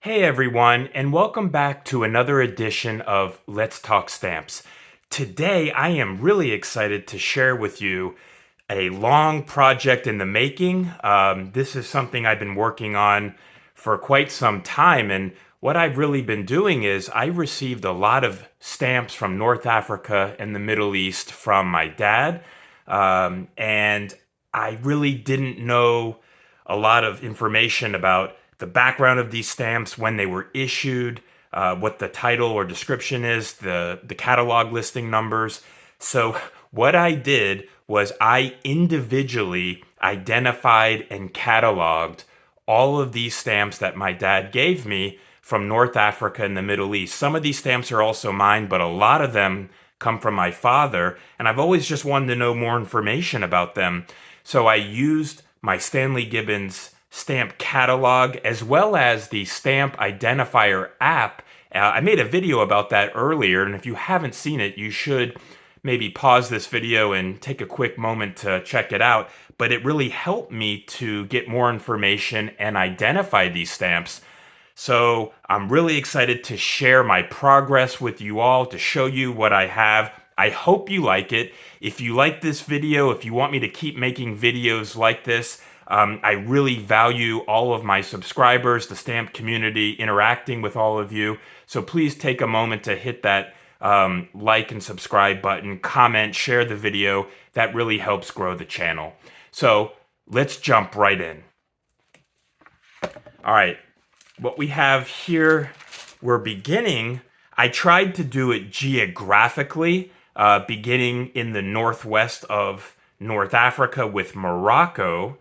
Hey everyone, and welcome back to another edition of Let's Talk Stamps. Today I am really excited to share with you a long project in the making. This is something I've been working on for quite some time, and what I've really been doing is I received a lot of stamps from North Africa and the Middle East from my dad, and I really didn't know a lot of information about the background of these stamps, when they were issued, what the title or description is, the catalog listing numbers. So what I did was I individually identified and cataloged all of these stamps that my dad gave me from North Africa and the Middle East. Some of these stamps are also mine, but a lot of them come from my father, and I've always just wanted to know more information about them. So I used my Stanley Gibbons stamp catalog as well as the stamp identifier app. I made a video about that earlier, and if you haven't seen it, you should maybe pause this video and take a quick moment to check it out. But it really helped me to get more information and identify these stamps. So I'm really excited to share my progress with you all, to show you what I have. I hope you like it. If you like this video, if you want me to keep making videos like this, I really value all of my subscribers, the stamp community, interacting with all of you. So please take a moment to hit that like and subscribe button, comment, share the video. That really helps grow the channel. So let's jump right in. All right, what we have here, we're beginning. I tried to do it geographically, beginning in the northwest of North Africa with Morocco.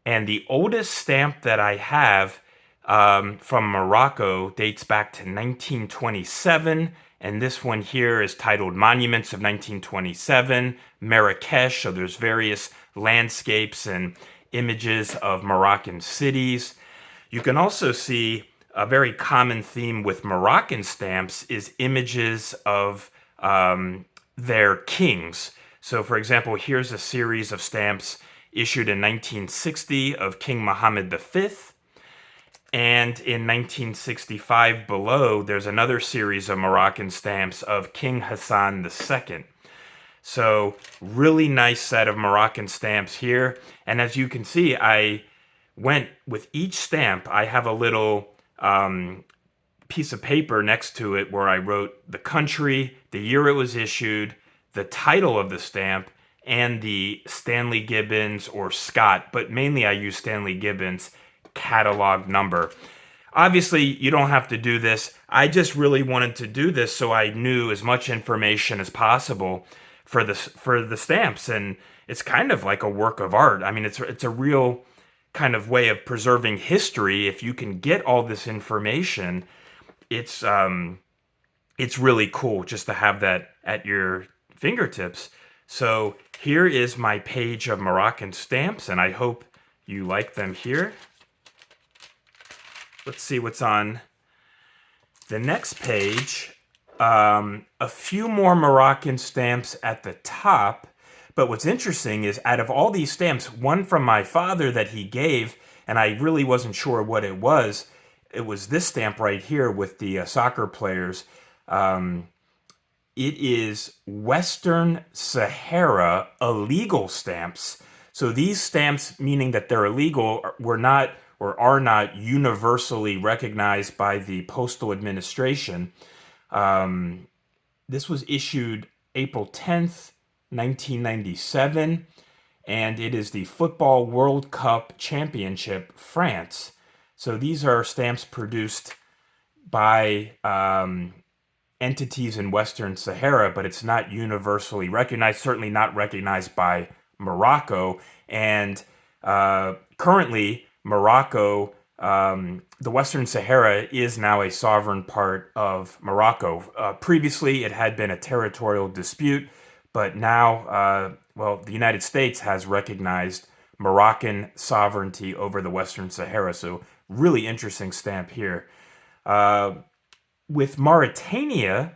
And the oldest stamp that I have from Morocco dates back to 1927. And this one here is titled Monuments of 1927, Marrakesh. So there's various landscapes and images of Moroccan cities. You can also see a very common theme with Moroccan stamps is images of their kings. So for example, here's a series of stamps issued in 1960 of King Mohammed V. And in 1965 below, there's another series of Moroccan stamps of King Hassan II. So really nice set of Moroccan stamps here. And as you can see, I went with each stamp. I have a little piece of paper next to it where I wrote the country, the year it was issued, the title of the stamp, and the Stanley Gibbons or Scott, but mainly I use Stanley Gibbons catalog number. Obviously, you don't have to do this. I just really wanted to do this so I knew as much information as possible for the stamps, and it's kind of like a work of art. I mean, it's a real kind of way of preserving history. If you can get all this information, it's really cool just to have that at your fingertips. So here is my page of Moroccan stamps, and I hope you like them here. Let's see what's on the next page. A few more Moroccan stamps at the top. But what's interesting is out of all these stamps, one from my father that he gave, and I really wasn't sure what it was this stamp right here with the soccer players. It is Western Sahara illegal stamps. So these stamps, meaning that they're illegal, were not or are not universally recognized by the Postal Administration. This was issued April 10th, 1997, and it is the Football World Cup Championship, France. So these are stamps produced by entities in Western Sahara, but it's not universally recognized, certainly not recognized by Morocco. And currently, Morocco, the Western Sahara is now a sovereign part of Morocco. Previously, it had been a territorial dispute, but now, the United States has recognized Moroccan sovereignty over the Western Sahara. So really interesting stamp here. With Mauritania,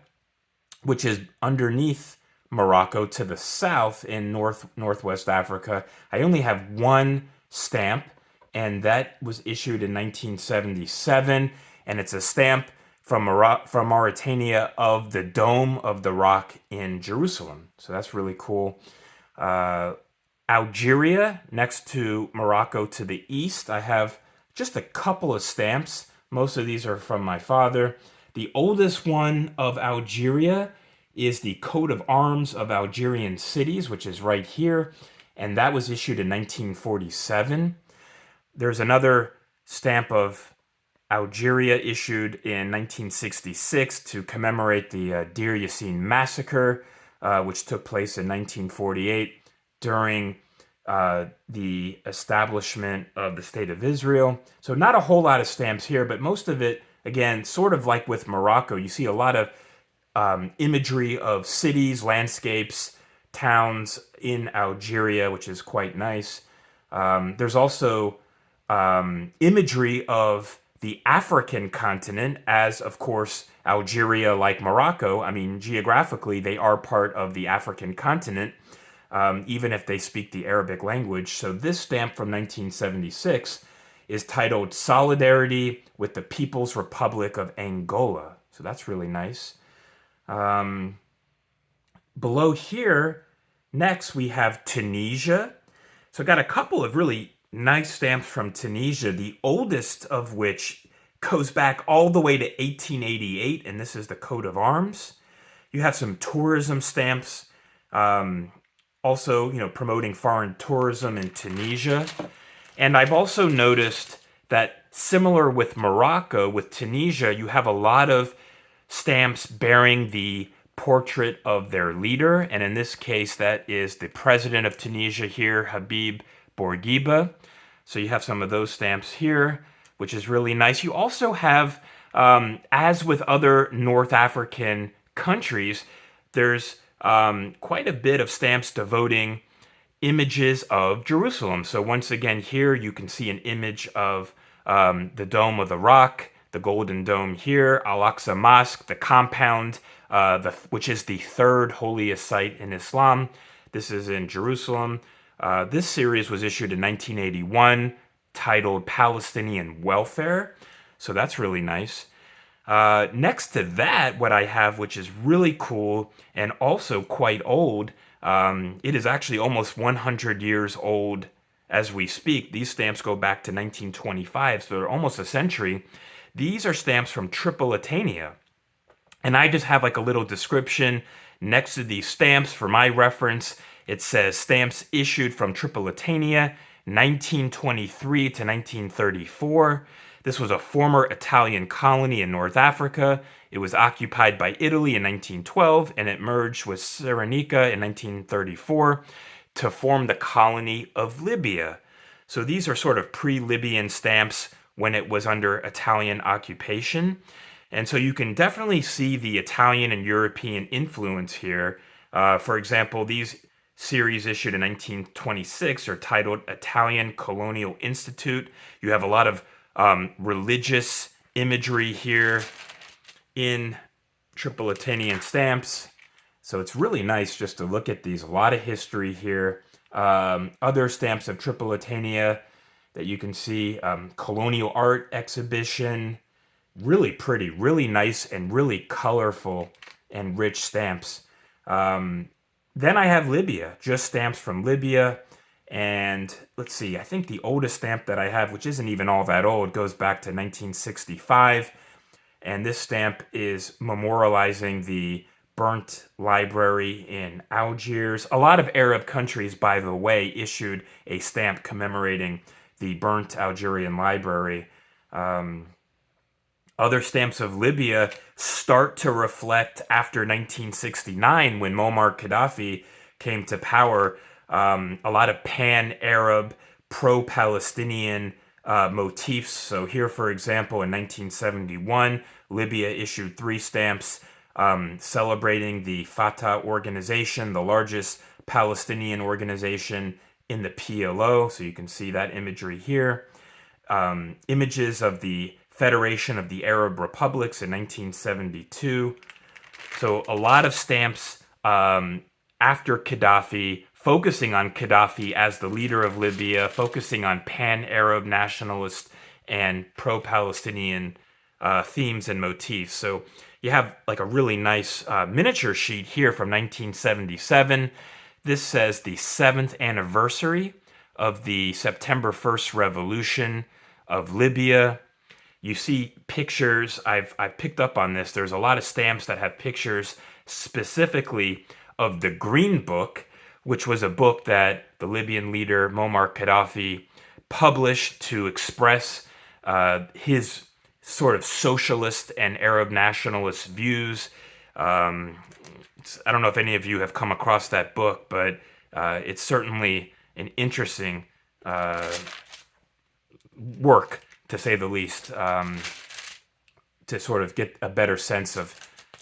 which is underneath Morocco to the south in Northwest Africa, I only have one stamp, and that was issued in 1977. and it's a stamp from Mauritania of the Dome of the Rock in Jerusalem. So that's really cool. Algeria, next to Morocco to the east. I have just a couple of stamps. Most of these are from my father. The oldest one of Algeria is the coat of arms of Algerian cities, which is right here, and that was issued in 1947. There's another stamp of Algeria issued in 1966 to commemorate the Deir Yassin massacre, which took place in 1948 during the establishment of the State of Israel. So not a whole lot of stamps here, but most of it, again, sort of like with Morocco, you see a lot of imagery of cities, landscapes, towns in Algeria, which is quite nice. There's also imagery of the African continent, as of course Algeria, like Morocco, I mean, geographically, they are part of the African continent, even if they speak the Arabic language. So this stamp from 1976 is titled Solidarity with the People's Republic of Angola. So that's really nice. Below here, next we have Tunisia. So I got a couple of really nice stamps from Tunisia, the oldest of which goes back all the way to 1888, and this is the coat of arms. You have some tourism stamps, also, promoting foreign tourism in Tunisia. And I've also noticed that similar with Morocco, with Tunisia, you have a lot of stamps bearing the portrait of their leader, and in this case, that is the president of Tunisia here, Habib Bourguiba. So you have some of those stamps here, which is really nice. You also have, as with other North African countries, there's quite a bit of stamps devoting images of Jerusalem. So once again, here you can see an image of the Dome of the Rock, the Golden Dome here, Al-Aqsa Mosque, the compound, which is the third holiest site in Islam. This is in Jerusalem. This series was issued in 1981, titled Palestinian Welfare. So that's really nice. Next to that, what I have, which is really cool and also quite old, it is actually almost 100 years old as we speak. These stamps go back to 1925, so they're almost a century. These are stamps from Tripolitania. And I just have like a little description next to these stamps for my reference. It says stamps issued from Tripolitania, 1923 to 1934. This was a former Italian colony in North Africa. It was occupied by Italy in 1912, and it merged with Cyrenaica in 1934 to form the colony of Libya. So these are sort of pre-Libyan stamps when it was under Italian occupation. And so you can definitely see the Italian and European influence here. For example, these series issued in 1926 are titled Italian Colonial Institute. You have a lot of religious imagery here in Tripolitanian stamps. So it's really nice just to look at these. A lot of history here. Other stamps of Tripolitania that you can see. Colonial art exhibition. Really pretty, really nice, and really colorful and rich stamps. Then I have Libya, just stamps from Libya. And let's see, I think the oldest stamp that I have, which isn't even all that old, goes back to 1965. And this stamp is memorializing the burnt library in Algiers. A lot of Arab countries, by the way, issued a stamp commemorating the burnt Algerian library. Other stamps of Libya start to reflect after 1969, when Muammar Gaddafi came to power, a lot of pan-Arab, pro-Palestinian motifs. So here, for example, in 1971, Libya issued 3 stamps celebrating the Fatah organization, the largest Palestinian organization in the PLO. So you can see that imagery here. Images of the Federation of the Arab Republics in 1972. So a lot of stamps after Gaddafi, focusing on Gaddafi as the leader of Libya, focusing on pan-Arab nationalist and pro-Palestinian themes and motifs. So you have like a really nice miniature sheet here from 1977. This says the 7th anniversary of the September 1st revolution of Libya. You see pictures. I've picked up on this. There's a lot of stamps that have pictures specifically of the Green Book, which was a book that the Libyan leader Muammar Gaddafi published to express his sort of socialist and Arab nationalist views. I don't know if any of you have come across that book, but it's certainly an interesting work, to say the least, to sort of get a better sense of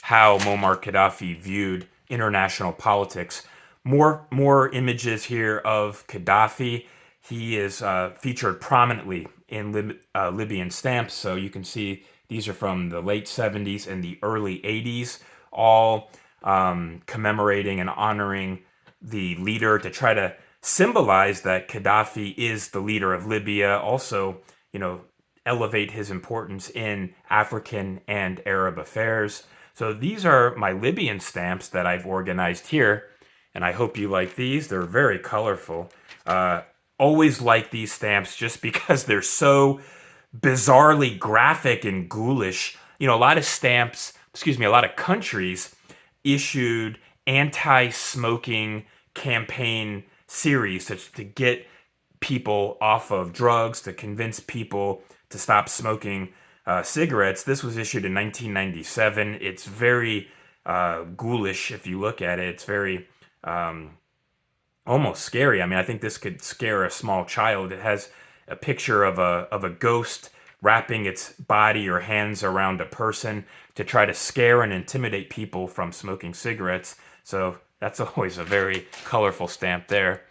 how Muammar Gaddafi viewed international politics. More images here of Gaddafi. He is featured prominently in Libyan stamps, so you can see these are from the late 70s and the early 80s, all commemorating and honoring the leader to try to symbolize that Gaddafi is the leader of Libya. Also, elevate his importance in African and Arab affairs. So these are my Libyan stamps that I've organized here, and I hope you like these. They're very colorful. Always like these stamps just because they're so bizarrely graphic and ghoulish. A lot of countries issued anti-smoking campaign series to get people off of drugs, to convince people to stop smoking cigarettes. This was issued in 1997. It's very ghoulish if you look at it. It's very almost scary. I mean, I think this could scare a small child. It has a picture of a ghost wrapping its body or hands around a person to try to scare and intimidate people from smoking cigarettes. So that's always a very colorful stamp there.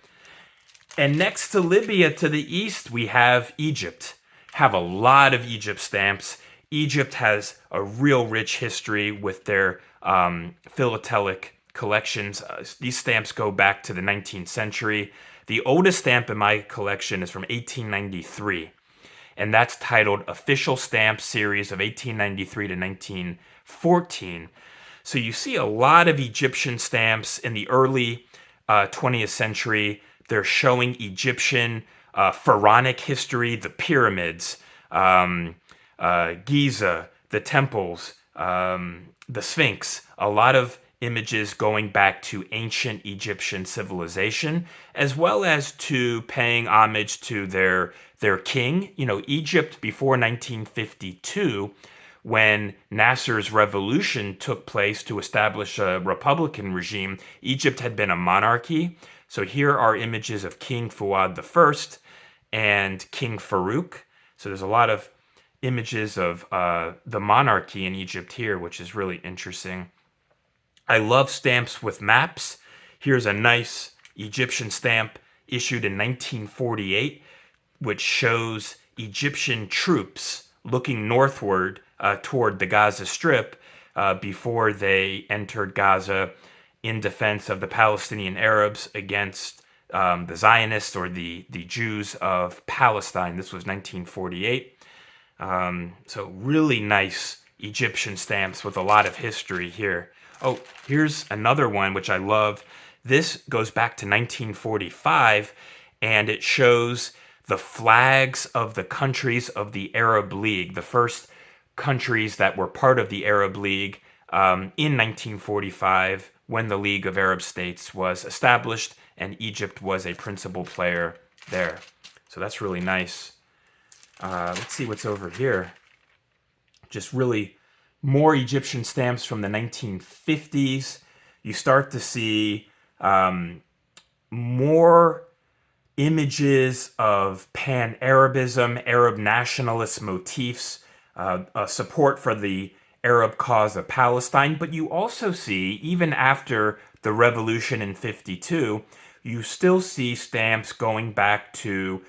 And next to Libya to the east, we have Egypt. Have a lot of Egypt stamps. Egypt has a real rich history with their philatelic collections. These stamps go back to the 19th century. The oldest stamp in my collection is from 1893, and that's titled Official Stamp Series of 1893 to 1914. So you see a lot of Egyptian stamps in the early 20th century. They're showing Egyptian pharaonic history, the pyramids, Giza, the temples, the Sphinx. A lot of images going back to ancient Egyptian civilization, as well as to paying homage to their king. Egypt before 1952, when Nasser's revolution took place to establish a republican regime, Egypt had been a monarchy. So here are images of King Fuad I and King Farouk. So there's a lot of images of the monarchy in Egypt here, which is really interesting. I love stamps with maps. Here's a nice Egyptian stamp issued in 1948, which shows Egyptian troops looking northward toward the Gaza Strip before they entered Gaza in defense of the Palestinian Arabs against the Zionists, or the Jews of Palestine. This was 1948. So really nice Egyptian stamps with a lot of history here. Oh, here's another one which I love. This goes back to 1945, and it shows the flags of the countries of the Arab League, the first countries that were part of the Arab League in 1945, when the League of Arab States was established, and Egypt was a principal player there. So that's really nice. Let's see what's over here. Just really more Egyptian stamps from the 1950s. You start to see more images of pan-Arabism, Arab nationalist motifs, support for the Arab cause of Palestine. But you also see, even after the revolution in 52, you still see stamps going back to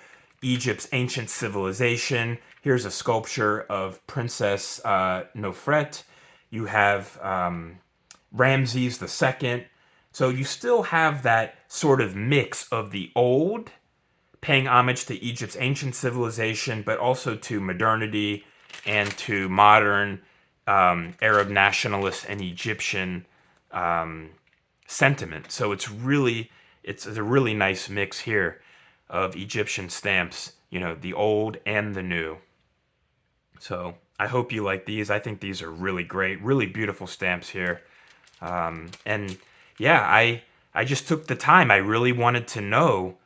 Egypt's ancient civilization. Here's a sculpture of Princess Nofret. You have Ramses II. So you still have that sort of mix of the old, paying homage to Egypt's ancient civilization, but also to modernity and to modern Arab nationalist and Egyptian sentiment. So it's a really nice mix here of Egyptian stamps, the old and the new. So I hope you like these. I think these are really great, really beautiful stamps here. And yeah, I just took the time. I really wanted to know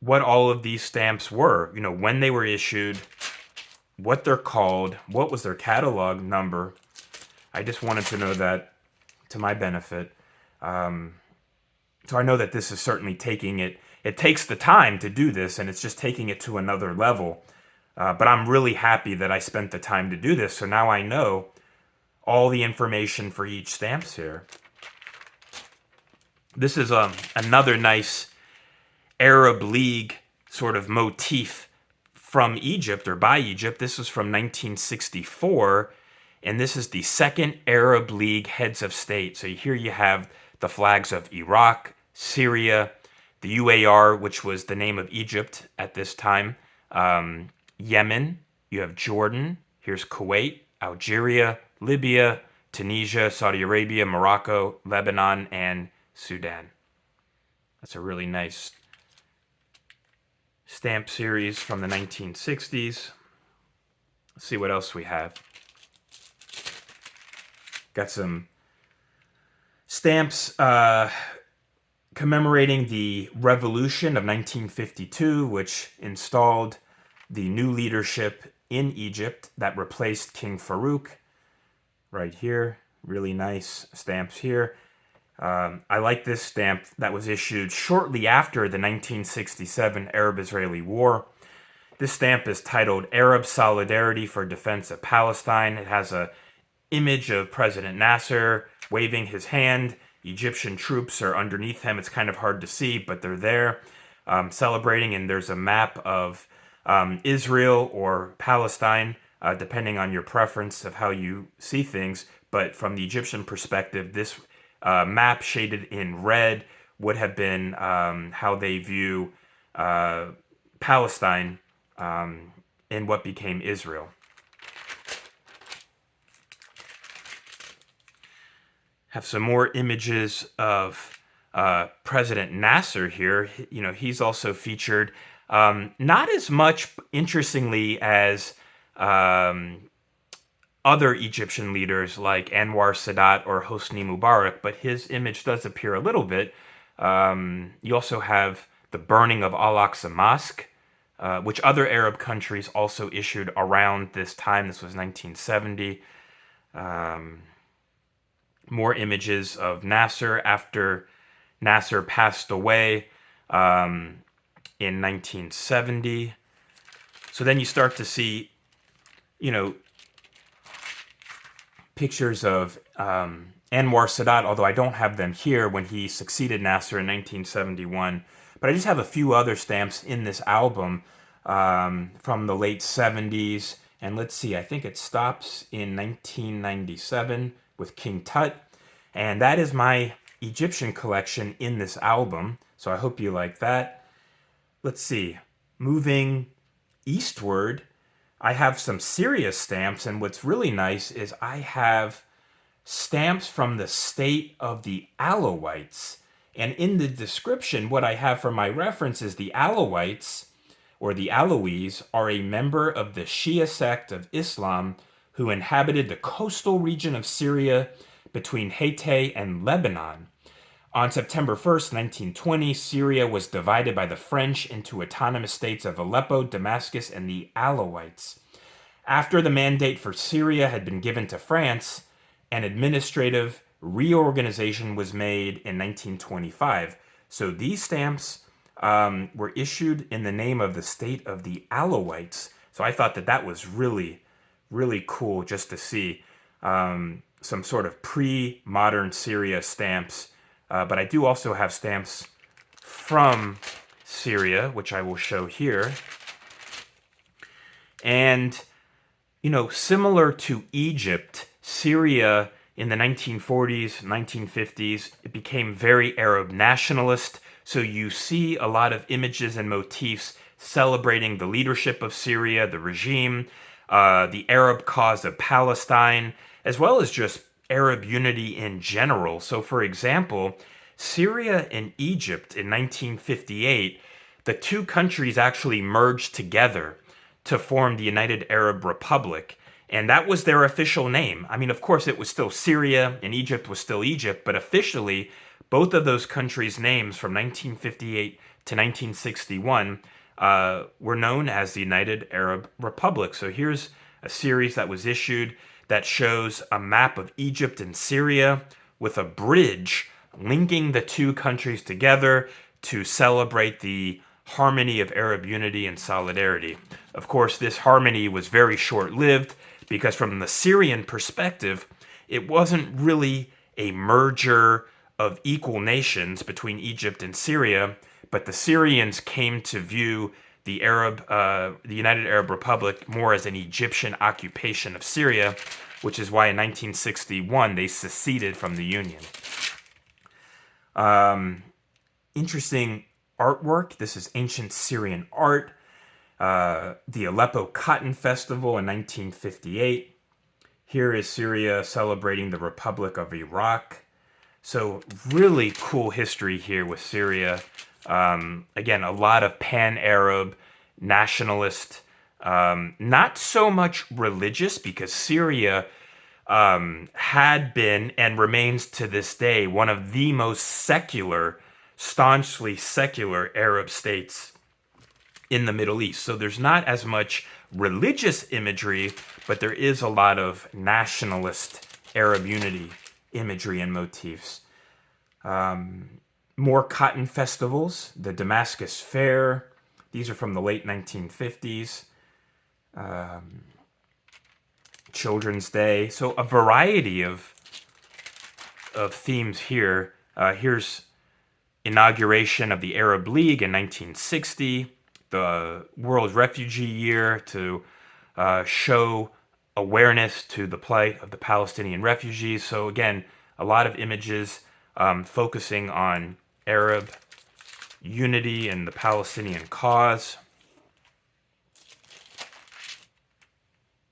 what all of these stamps were, when they were issued, what they're called, what was their catalog number. I just wanted to know that to my benefit. So I know that this is certainly it takes the time to do this, and it's just taking it to another level. But I'm really happy that I spent the time to do this, so now I know all the information for each stamps here. This is another nice Arab League sort of motif from Egypt or by Egypt. This was from 1964, and this is the second Arab League heads of state. So here you have the flags of Iraq, Syria, the UAR, which was the name of Egypt at this time, Yemen, you have Jordan, here's Kuwait, Algeria, Libya, Tunisia, Saudi Arabia, Morocco, Lebanon, and Sudan. That's a really nice stamp series from the 1960s. Let's see what else we have. Got some stamps commemorating the revolution of 1952, which installed the new leadership in Egypt that replaced King Farouk. Right here, really nice stamps here. I like this stamp that was issued shortly after the 1967 Arab-Israeli War. This stamp is titled Arab Solidarity for Defense of Palestine. It has an image of President Nasser waving his hand. Egyptian troops are underneath him. It's kind of hard to see, but they're there celebrating, and there's a map of Israel or Palestine, depending on your preference of how you see things. But from the Egyptian perspective, this map shaded in red would have been how they view Palestine in what became Israel. Have some more images of President Nasser here. He's also featured, not as much, interestingly, as other Egyptian leaders like Anwar Sadat or Hosni Mubarak, but his image does appear a little bit. You also have the burning of Al-Aqsa Mosque, which other Arab countries also issued around this time. This was 1970. More images of Nasser after Nasser passed away in 1970. So then you start to see, pictures of Anwar Sadat, although I don't have them here, when he succeeded Nasser in 1971. But I just have a few other stamps in this album from the late 70s. And let's see, I think it stops in 1997 with King Tut. And that is my Egyptian collection in this album. So I hope you like that. Let's see, moving eastward, I have some serious stamps, and what's really nice is I have stamps from the state of the Alawites. And in the description, what I have for my reference is the Alawites, or the Alawis, are a member of the Shia sect of Islam who inhabited the coastal region of Syria between Hatay and Lebanon. On September 1st, 1920, Syria was divided by the French into autonomous states of Aleppo, Damascus, and the Alawites. After the mandate for Syria had been given to France, an administrative reorganization was made in 1925. So these stamps were issued in the name of the state of the Alawites. So I thought that was really, really cool just to see some sort of pre-modern Syria stamps. But I do also have stamps from Syria, which I will show here. And, similar to Egypt, Syria in the 1940s, 1950s, it became very Arab nationalist. So you see a lot of images and motifs celebrating the leadership of Syria, the regime. the Arab cause of Palestine, as well as just Arab unity in general. So, for example, Syria and Egypt in 1958, the two countries actually merged together to form the United Arab Republic. And that was their official name. I mean, of course, it was still Syria and Egypt was still Egypt, but officially, both of those countries' names from 1958 to 1961 were known as the United Arab Republic. So here's a series that was issued that shows a map of Egypt and Syria with a bridge linking the two countries together to celebrate the harmony of Arab unity and solidarity. Of course, this harmony was very short-lived because from the Syrian perspective, it wasn't really a merger of equal nations between Egypt and Syria, but the Syrians came to view the United Arab Republic more as an Egyptian occupation of Syria, which is why in 1961 they seceded from the Union. Interesting artwork. This is ancient Syrian art. The Aleppo Cotton Festival in 1958. Here is Syria celebrating the Republic of Iraq. So really cool history here with Syria. Again, a lot of pan-Arab, nationalist, not so much religious, because Syria had been and remains to this day one of the most secular, staunchly secular Arab states in the Middle East. So there's not as much religious imagery, but there is a lot of nationalist Arab unity imagery and motifs. More cotton festivals, the Damascus Fair. These are from the late 1950s. Children's Day. So a variety of themes here. Here's inauguration of the Arab League in 1960, the World Refugee Year to show awareness to the plight of the Palestinian refugees. So again, a lot of images focusing on Arab unity and the Palestinian cause.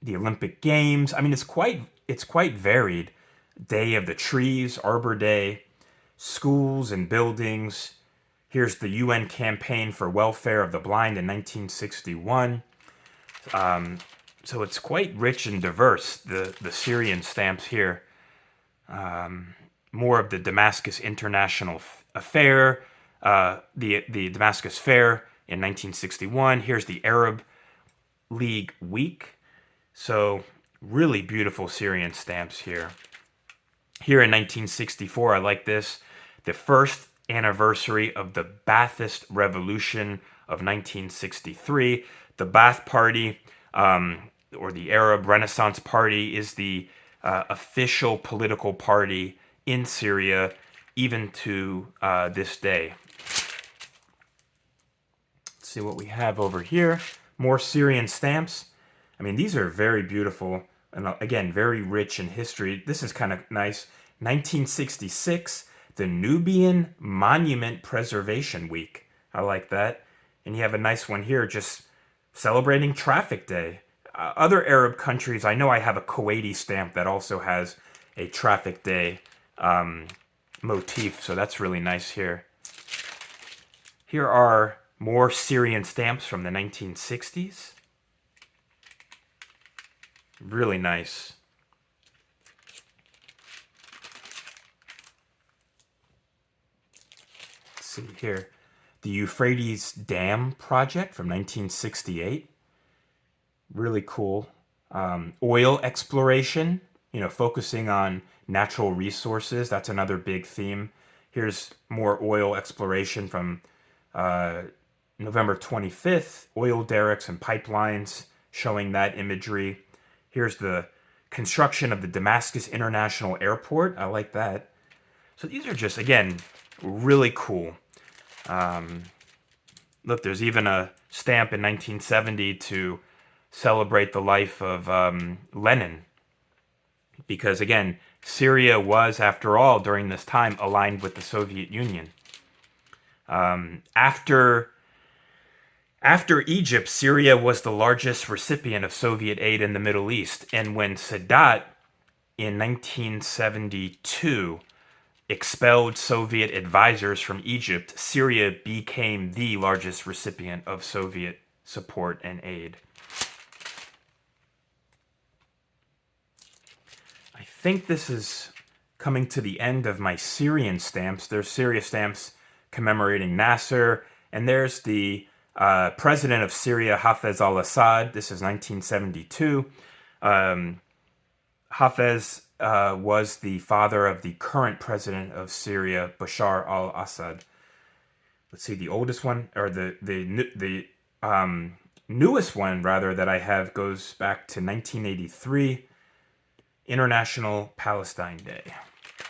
The Olympic Games. I mean, it's quite varied. Day of the Trees, Arbor Day, schools and buildings. Here's the UN Campaign for Welfare of the Blind in 1961. So it's quite rich and diverse, the Syrian stamps here. More of the Damascus International Affair, the Damascus Fair in 1961. Here's the Arab League Week. So really beautiful Syrian stamps here. Here in 1964, I like this, the first anniversary of the Ba'athist Revolution of 1963. The Ba'ath Party, or the Arab Renaissance Party, is the official political party in Syria, even to this day. Let's see what we have over here. More Syrian stamps. I mean, these are very beautiful and, again, very rich in history. This is kind of nice. 1966, the Nubian Monument Preservation Week. I like that. And you have a nice one here, just celebrating Traffic Day. Other Arab countries, I know I have a Kuwaiti stamp that also has a Traffic Day motif, so that's really nice here. Here are more Syrian stamps from the 1960s. Really nice. Let's see here. The Euphrates Dam Project from 1968. Really cool. Oil exploration, focusing on natural resources. That's another big theme. Here's more oil exploration from November 25th. Oil derricks and pipelines, showing that imagery. Here's the construction of the Damascus International Airport. I like that. So these are just, again, really cool. Look, there's even a stamp in 1970 to celebrate the life of Lenin. Because, again, Syria was, after all, during this time, aligned with the Soviet Union. After After Egypt, Syria was the largest recipient of Soviet aid in the Middle East. And when Sadat in 1972 expelled Soviet advisors from Egypt, Syria became the largest recipient of Soviet support and aid. I think this is coming to the end of my Syrian stamps. There's Syria stamps commemorating Nasser, and there's the president of Syria, Hafez al-Assad. This is 1972. Hafez was the father of the current president of Syria, Bashar al-Assad. Let's see, the oldest one, or the newest one rather that I have goes back to 1983, International Palestine Day.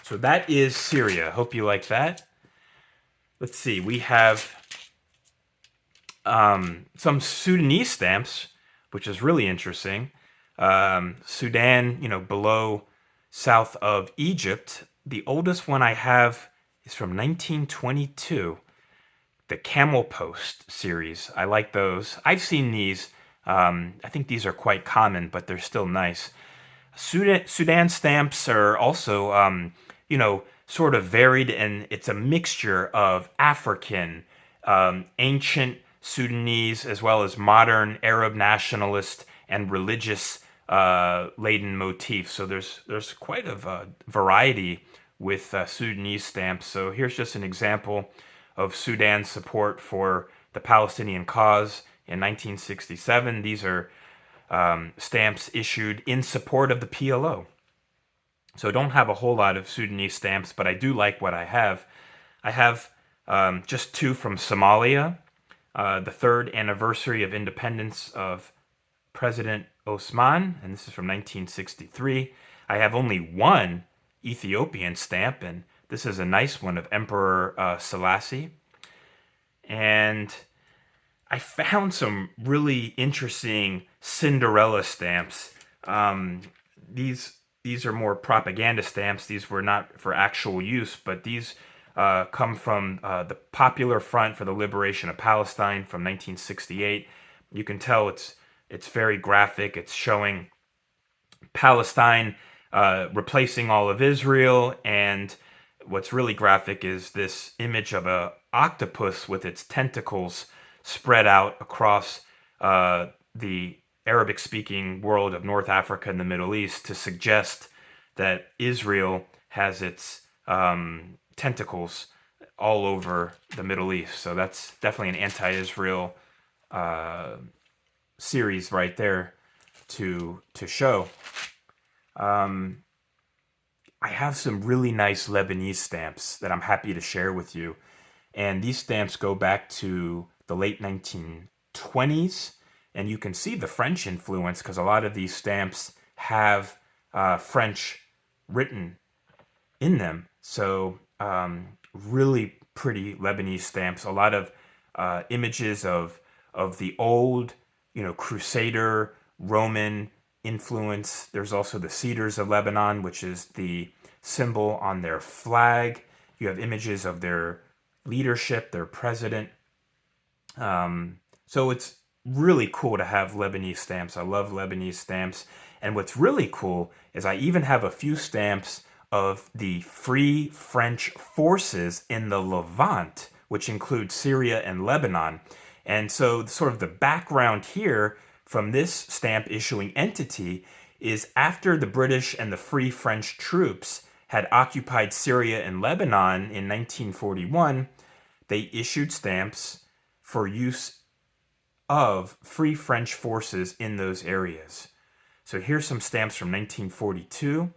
So that is Syria. Hope you like that. Let's see, we have some Sudanese stamps, which is really interesting. Sudan, below south of Egypt. The oldest one I have is from 1922, the Camel Post series. I like those. I've seen these. I think these are quite common, but they're still nice. Sudan stamps are also, sort of varied, and it's a mixture of African, ancient Sudanese, as well as modern Arab nationalist and religious laden motifs. So there's quite a variety with Sudanese stamps. So here's just an example of Sudan's support for the Palestinian cause in 1967. These are stamps issued in support of the PLO. So I don't have a whole lot of Sudanese stamps, but I do like what I have. I have just two from Somalia, the third anniversary of independence of President Osman, and this is from 1963. I have only one Ethiopian stamp, and this is a nice one of Emperor Selassie. And I found some really interesting Cinderella stamps. These are more propaganda stamps. These were not for actual use, but these come from the Popular Front for the Liberation of Palestine from 1968. You can tell it's very graphic. It's showing Palestine replacing all of Israel, and what's really graphic is this image of a octopus with its tentacles spread out across the Arabic-speaking world of North Africa and the Middle East to suggest that Israel has its tentacles all over the Middle East. So that's definitely an anti-Israel series right there to show. I have some really nice Lebanese stamps that I'm happy to share with you. And these stamps go back to the late 1920s. And you can see the French influence because a lot of these stamps have French written in them. So really pretty Lebanese stamps. A lot of images of the old, Crusader Roman influence. There's also the Cedars of Lebanon, which is the symbol on their flag. You have images of their leadership, their president. So it's really cool to have Lebanese stamps. I love Lebanese stamps. And what's really cool is I even have a few stamps of the Free French Forces in the Levant, which include Syria and Lebanon. And so sort of the background here from this stamp issuing entity is after the British and the Free French troops had occupied Syria and Lebanon in 1941, they issued stamps for use of Free French forces in those areas. So here's some stamps from 1942.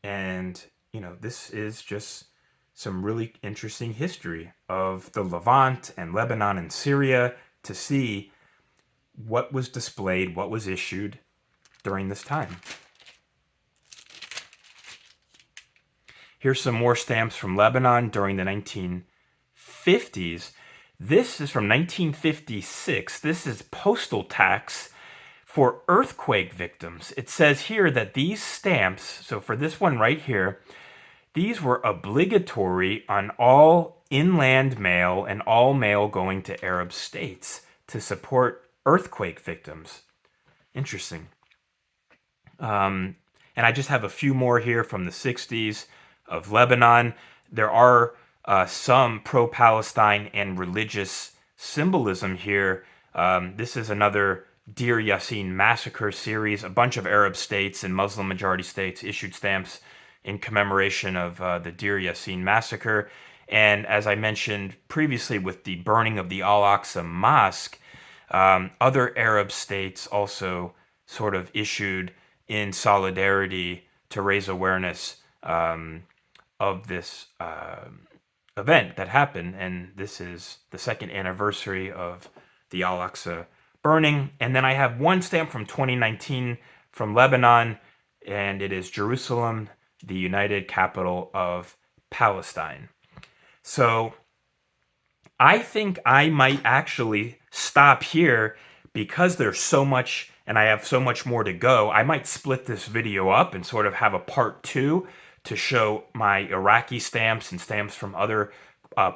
And, this is just some really interesting history of the Levant and Lebanon and Syria to see what was displayed, what was issued during this time. Here's some more stamps from Lebanon during the 1950s. This is from 1956. This is postal tax for earthquake victims. It says here that these stamps, so for this one right here, these were obligatory on all inland mail and all mail going to Arab states to support earthquake victims. Interesting. And I just have a few more here from the 60s of Lebanon. There are some pro-Palestine and religious symbolism here. This is another Deir Yassin massacre series. A bunch of Arab states and Muslim majority states issued stamps in commemoration of the Deir Yassin massacre. And as I mentioned previously with the burning of the Al-Aqsa Mosque, other Arab states also sort of issued in solidarity to raise awareness of this event that happened. And this is the second anniversary of the Al-Aqsa burning. And then I have one stamp from 2019 from Lebanon, and it is Jerusalem, the united capital of Palestine. So I think I might actually stop here because there's so much and I have so much more to go. I might split this video up and sort of have a part 2 to show my Iraqi stamps and stamps from other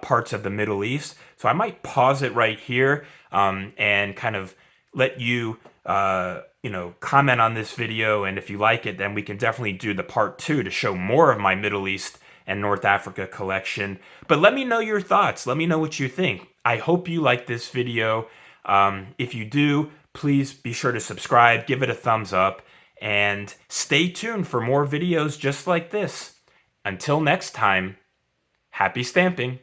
parts of the Middle East. So I might pause it right here and kind of let you, comment on this video. And if you like it, then we can definitely do the part 2 to show more of my Middle East and North Africa collection. But let me know your thoughts. Let me know what you think. I hope you like this video. If you do, please be sure to subscribe, give it a thumbs up, and stay tuned for more videos just like this. Until next time, happy stamping.